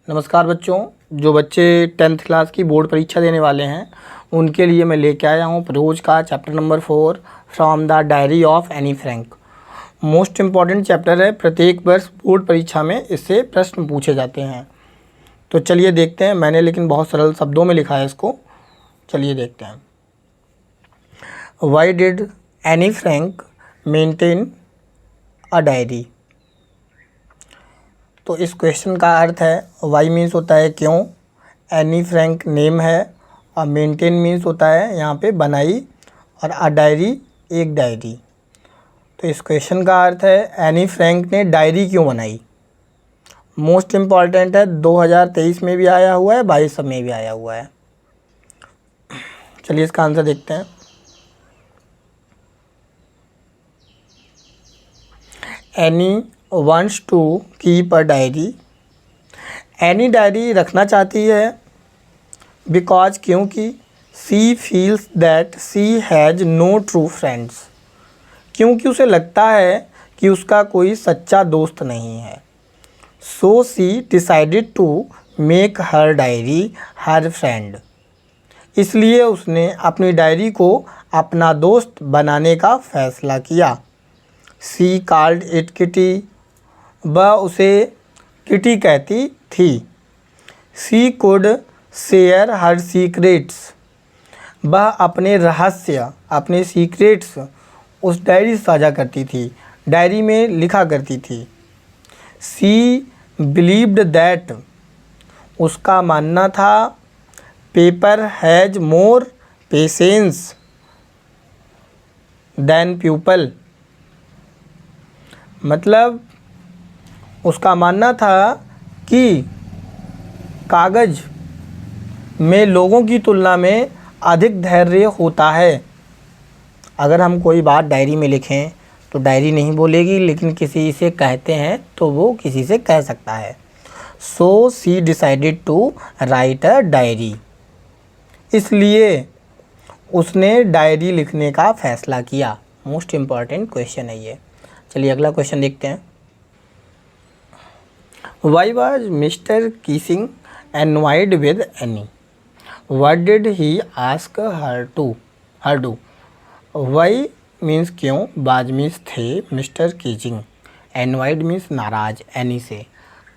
नमस्कार बच्चों, जो बच्चे 10th क्लास की बोर्ड परीक्षा देने वाले हैं उनके लिए मैं लेके आया हूँ प्रोज का chapter number 4 from the diary of Anne Frank. Most important chapter है, प्रत्येक वर्ष बोर्ड परीक्षा में इससे प्रश्न पूछे जाते हैं। तो चलिए देखते हैं। मैंने लेकिन बहुत सरल शब्दों में लिखा है इसको, चलिए देखते हैं। Why did Anne Frank maintain a diary. तो इस क्वेश्चन का अर्थ है, वाई मीन्स होता है क्यों, एनी फ्रैंक नेम है, और मेंटेन मीन्स होता है यहाँ पे बनाई, और अ डायरी एक डायरी। तो इस क्वेश्चन का अर्थ है एनी फ्रैंक ने डायरी क्यों बनाई। मोस्ट इम्पॉर्टेंट है, 2023 में भी आया हुआ है, 22 में भी आया हुआ है। चलिए इसका आंसर देखते हैं। Anne wants to keep a diary। Anne diary रखना चाहती है बिकॉज क्योंकि she feels that she has no true friends. क्योंकि उसे लगता है कि उसका कोई सच्चा दोस्त नहीं है। So she decided to make her diary her friend. इसलिए उसने अपनी डायरी को अपना दोस्त बनाने का फैसला किया। She called it kitty. वह उसे किटी कहती थी। सी कुड शेयर हर सीक्रेट्स। वह अपने रहस्य, अपने सीक्रेट्स उस डायरी से साझा करती थी, डायरी में लिखा करती थी। She believed that. उसका मानना था paper has more patience than people. मतलब उसका मानना था कि कागज़ में लोगों की तुलना में अधिक धैर्य होता है। अगर हम कोई बात डायरी में लिखें तो डायरी नहीं बोलेगी, लेकिन किसी से कहते हैं तो वो किसी से कह सकता है। So she decided to write a diary. इसलिए उसने डायरी लिखने का फैसला किया। मोस्ट इम्पॉर्टेंट क्वेश्चन है ये। चलिए अगला क्वेश्चन देखते हैं। Why was Mr. Keating annoyed with Annie? What did he ask her do? Why means क्यों, was means थे, Mr. Keating, annoyed means नाराज एनी से।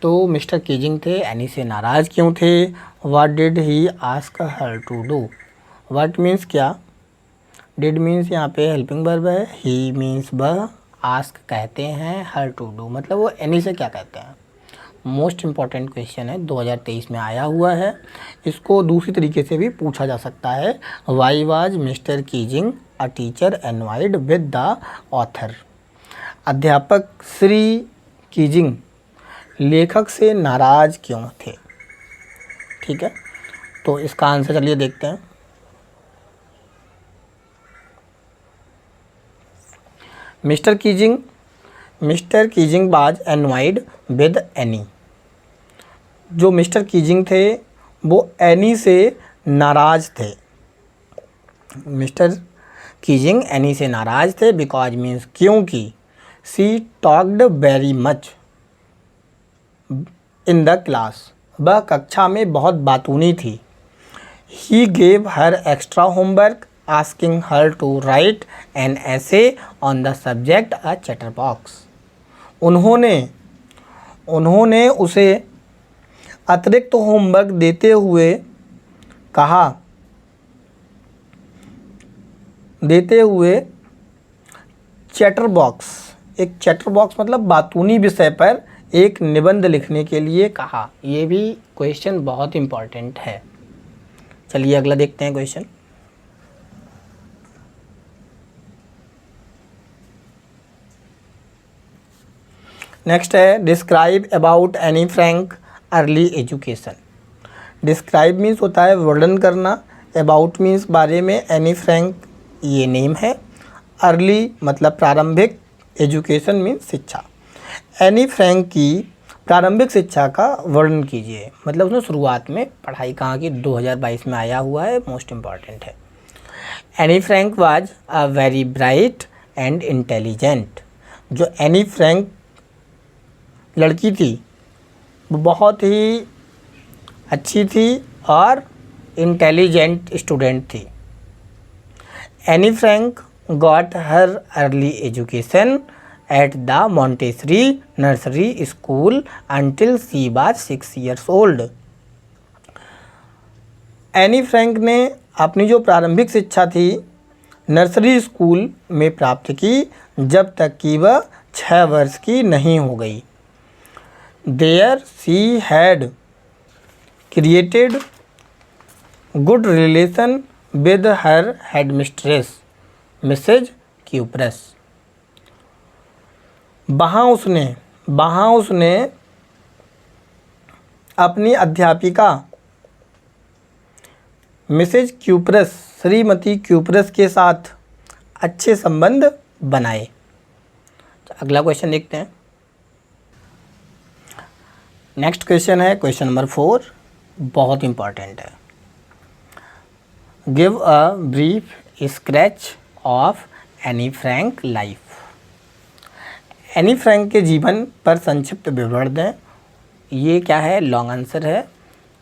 तो मिस्टर कीजिंग थे, एनी से नाराज़ क्यों थे। What did he ask her to do? What means क्या, did means यहाँ पे हेल्पिंग वर्ब है, he means वह, ask कहते हैं, her to do मतलब वो एनी से क्या कहते हैं। मोस्ट इम्पॉर्टेंट क्वेश्चन है, 2023 में आया हुआ है। इसको दूसरी तरीके से भी पूछा जा सकता है। Why was Mr Keesing a teacher annoyed with the author. अध्यापक श्री कीजिंग लेखक से नाराज़ क्यों थे। ठीक है, तो इसका आंसर चलिए देखते हैं। मिस्टर कीजिंग बाज एनवाइड विद एनी। जो मिस्टर कीजिंग थे वो एनी से नाराज़ थे। मिस्टर कीजिंग एनी से नाराज़ थे बिकॉज मीन्स क्योंकि she talked very much in the class. वह कक्षा में बहुत बातूनी थी। He gave her extra homework asking her to write an essay on the subject a chatterbox. उन्होंने उसे अतिरिक्त तो होमवर्क देते हुए चैटर बॉक्स, एक चैटर बॉक्स मतलब बातूनी विषय पर एक निबंध लिखने के लिए कहा। ये भी क्वेश्चन बहुत इम्पॉर्टेंट है। चलिए अगला देखते हैं क्वेश्चन। नेक्स्ट है describe about Anne Frank early education. Describe means होता है वर्णन करना, अबाउट मीन्स बारे में, एनी फ्रैंक ये नेम है, अर्ली मतलब प्रारंभिक, एजुकेशन मीन्स शिक्षा। एनी फ्रैंक की प्रारंभिक शिक्षा का वर्णन कीजिए, मतलब उसने शुरुआत में पढ़ाई कहाँ की, 2022 में आया हुआ है, मोस्ट इम्पॉर्टेंट है। Any Frank was a very bright and intelligent. जो एनी फ्रैंक लड़की थी वो बहुत ही अच्छी थी और इंटेलिजेंट स्टूडेंट थी। Anne Frank got her early education at the Montessori nursery school until she was 6 years old। Anne Frank ने अपनी जो प्रारंभिक शिक्षा थी नर्सरी स्कूल में प्राप्त की जब तक कि वह 6 वर्ष की नहीं हो गई। There she had created good relation with her headmistress Mrs Kuperus. वहाँ उसने अपनी अध्यापिका मिसेज क्यूप्रस श्रीमती क्यूप्रस के साथ अच्छे संबंध बनाए। अगला क्वेश्चन देखते हैं। नेक्स्ट क्वेश्चन है क्वेश्चन नंबर 4, बहुत इंपॉर्टेंट है। Give a brief sketch of Anne Frank life. Anne Frank के जीवन पर संक्षिप्त विवरण दें। ये क्या है, लॉन्ग आंसर है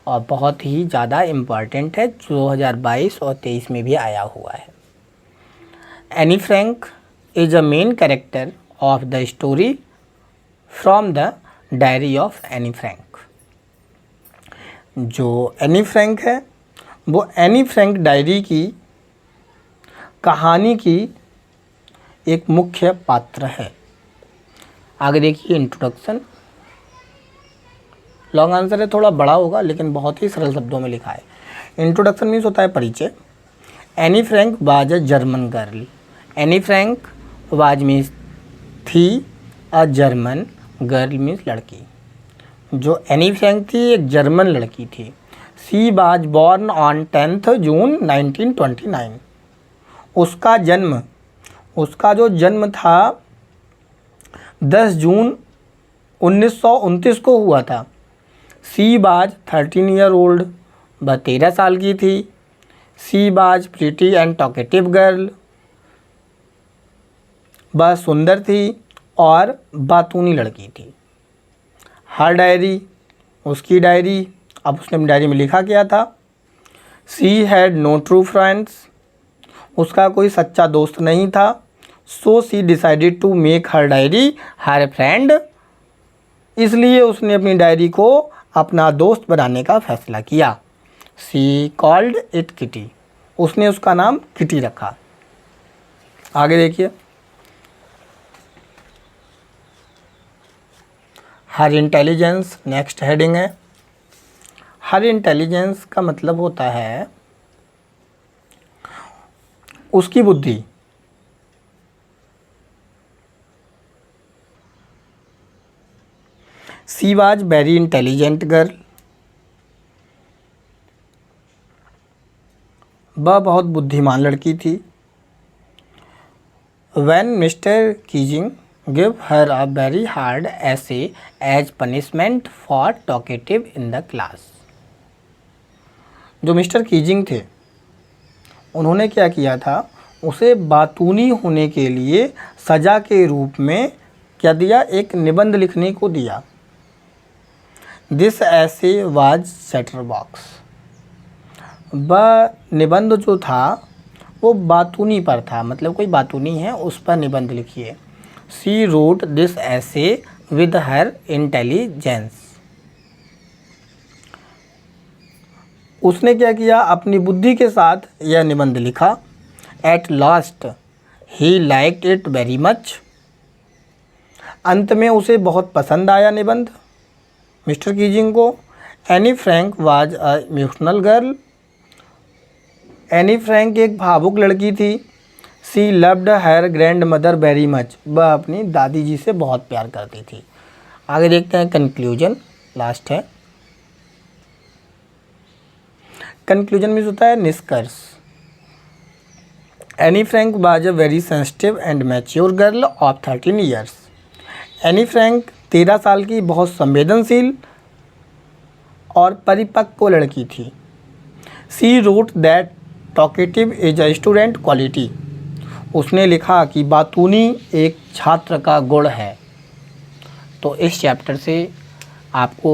और बहुत ही ज़्यादा इम्पॉर्टेंट है, 2022 और 23 में भी आया हुआ है। Anne Frank is a main character of the story from the diary of Anne Frank. जो एनी फ्रैंक है वो एनी फ्रैंक डायरी की कहानी की एक मुख्य पात्र है। आगे देखिए इंट्रोडक्शन। लॉन्ग आंसर है, थोड़ा बड़ा होगा लेकिन बहुत ही सरल शब्दों में लिखा है। इंट्रोडक्शन मीन्स होता है परिचय। Any Frank was a German girl. Anne Frank was means थी, अ जर्मन गर्ल मीन्स लड़की। जो एनी फ्रैंक थी एक जर्मन लड़की थी। शी वाज बॉर्न ऑन 10 जून 1929। उसका जो जन्म था 10 जून 1929 को हुआ था। She was 13 year old। वह 13 साल की थी। She was pretty and talkative girl. वह सुंदर थी और बातूनी लड़की थी। हर डायरी, उसकी डायरी, अब उसने अपनी डायरी में लिखा क्या था। She had no true friends. उसका कोई सच्चा दोस्त नहीं था। So she decided to make her diary her friend. इसलिए उसने अपनी डायरी को अपना दोस्त बनाने का फैसला किया। She called it kitty. उसने उसका नाम किटी रखा। आगे देखिए। हर इंटेलिजेंस नेक्स्ट हेडिंग है। हर इंटेलिजेंस का मतलब होता है उसकी बुद्धि। She was very intelligent girl. वह बहुत बुद्धिमान लड़की थी। When mister Keesing give her a very hard essay as punishment for talkative in the class. जो मिस्टर कीजिंग थे उन्होंने क्या किया था, उसे बातूनी होने के लिए सज़ा के रूप में क्या दिया, एक निबंध लिखने को दिया। दिस ऐसे वाज चैटरबॉक्स। वह निबंध जो था वो बातूनी पर था, मतलब कोई बातूनी है उस पर निबंध लिखिए। शी रोट दिस ऐसे विद हर इंटेलिजेंस। उसने क्या किया, अपनी बुद्धि के साथ यह निबंध लिखा। At last he liked it very much. अंत में उसे बहुत पसंद आया निबंध मिस्टर कीजिंग को। Anne Frank was a emotional girl. Anne Frank एक भावुक लड़की थी। She loved her grandmother very much. वह अपनी दादी जी से बहुत प्यार करती थी। आगे देखते हैं कंक्लूजन, लास्ट है। कंक्लूजन में होता है निष्कर्ष। Any Frank was a very sensitive and mature girl of 13 years. Anne Frank 13 साल की बहुत संवेदनशील और परिपक्व लड़की थी। She wrote that talkative is a student quality. उसने लिखा कि बातूनी एक छात्र का गुण है। तो इस चैप्टर से आपको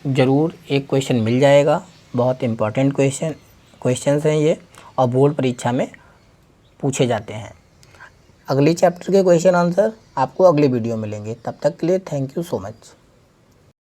ज़रूर एक क्वेश्चन मिल जाएगा। बहुत इम्पोर्टेंट क्वेश्चंस हैं ये और बोर्ड परीक्षा में पूछे जाते हैं। अगली चैप्टर के क्वेश्चन आंसर आपको अगले वीडियो में मिलेंगे। तब तक के लिए थैंक यू सो मच।